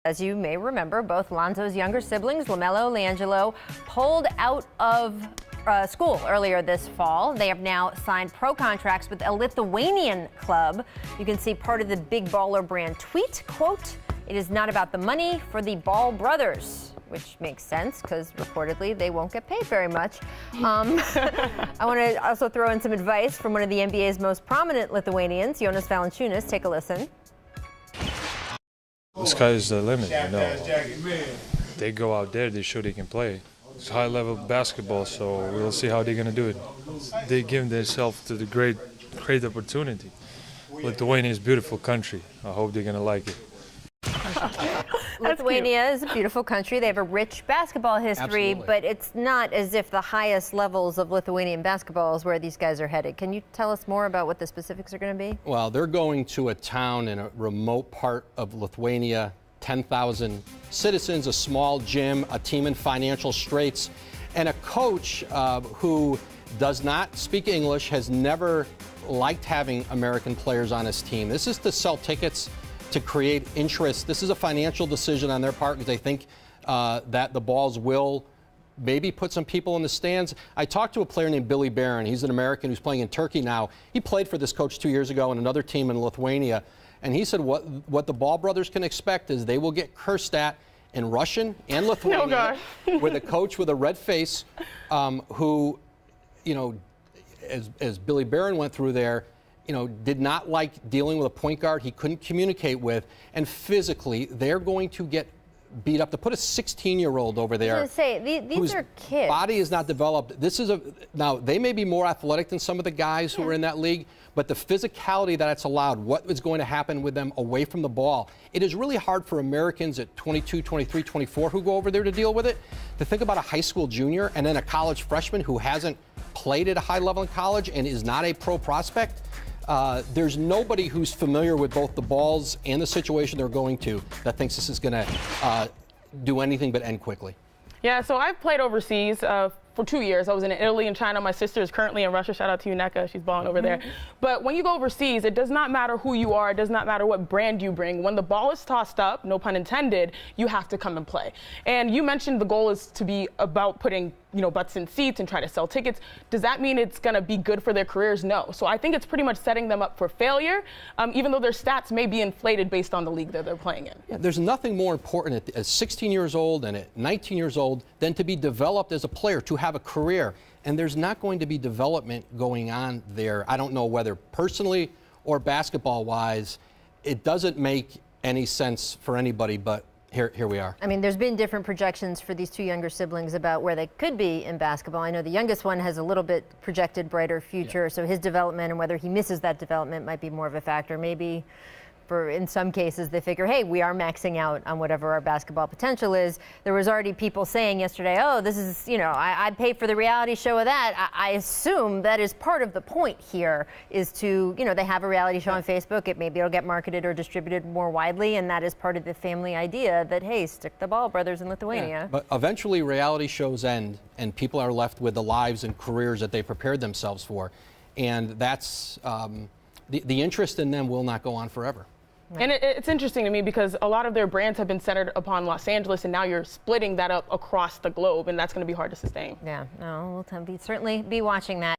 As you may remember, both Lonzo's younger siblings, LaMelo, LiAngelo, pulled out of school earlier this fall. They have now signed pro contracts with a Lithuanian club. You can see part of the Big Baller brand tweet, quote, "It is not about the money for the Ball brothers," which makes sense because reportedly they won't get paid very much. I want to also throw in some advice from one of the NBA's most prominent Lithuanians, Jonas Valanciunas. Take a listen. The sky is the limit, you know. They go out there, they show they can play. It's high-level basketball, so we'll see how they're going to do it. They give themselves to the great opportunity. Lithuania is a beautiful country. I hope they're going to like it. Lithuania is a beautiful country. They have a rich basketball history, Absolutely. but it's not as if the highest levels of Lithuanian basketball is where these guys are headed. Can you tell us more about what the specifics are going to be? Well, they're going to a town in a remote part of Lithuania, 10,000 citizens, a small gym, a team in financial straits, and a coach who does not speak English, has never liked having American players on his team. This is to sell tickets, to create interest. This is a financial decision on their part because they think that the Balls will maybe put some people in the stands. I talked to a player named Billy Barron. He's an American who's playing in Turkey now. He played for this coach 2 years ago in another team in Lithuania. And he said what the Ball brothers can expect is they will get cursed at in Russian and Lithuanian with a coach with a red face who, you know, as Billy Barron went through there, you know, did not like dealing with a point guard he couldn't communicate with, and physically they're going to get beat up. To put a 16-year-old over there, I was going to say, these are kids. Body is not developed. This is now they may be more athletic than some of the guys who are in that league, but the physicality that it's allowed, what is going to happen with them away from the ball, it is really hard for Americans at 22, 23, 24 who go over there to deal with it. To think about a high school junior and then a college freshman who hasn't played at a high level in college and is not a pro prospect. There's nobody who's familiar with both the Balls and the situation they're going to that thinks this is going to do anything but end quickly. Yeah, so I've played overseas for 2 years. I was in Italy and China. My sister is currently in Russia. Shout out to you, Neka. She's balling over there. But when you go overseas, it does not matter who you are. It does not matter what brand you bring. When the ball is tossed up, no pun intended, you have to come and play. And you mentioned the goal is to be about putting, you know, butts in seats and try to sell tickets. Does that mean it's going to be good for their careers? No. So I think it's pretty much setting them up for failure, even though their stats may be inflated based on the league that they're playing in. Yeah, there's nothing more important at 16 years old and at 19 years old than to be developed as a player, to have a career. And there's not going to be development going on there. I don't know whether personally or basketball-wise, it doesn't make any sense for anybody, but here we are. I mean, there's been different projections for these two younger siblings about where they could be in basketball. I know the youngest one has a little bit projected brighter future, so his development and whether he misses that development might be more of a factor. Maybe in some cases they figure, hey, we are maxing out on whatever our basketball potential is. There was already people saying yesterday, oh, this is, you know, I'd pay for the reality show of that. I assume that is part of the point here is to, you know, they have a reality show on Facebook. Maybe it'll get marketed or distributed more widely, and that is part of the family idea that, hey, stick the Ball brothers in Lithuania. Yeah, but eventually reality shows end and people are left with the lives and careers that they prepared themselves for. And that's, the interest in them will not go on forever. And it's interesting to me because a lot of their brands have been centered upon Los Angeles, and now you're splitting that up across the globe, and that's going to be hard to sustain. Yeah, no, we'll certainly be watching that.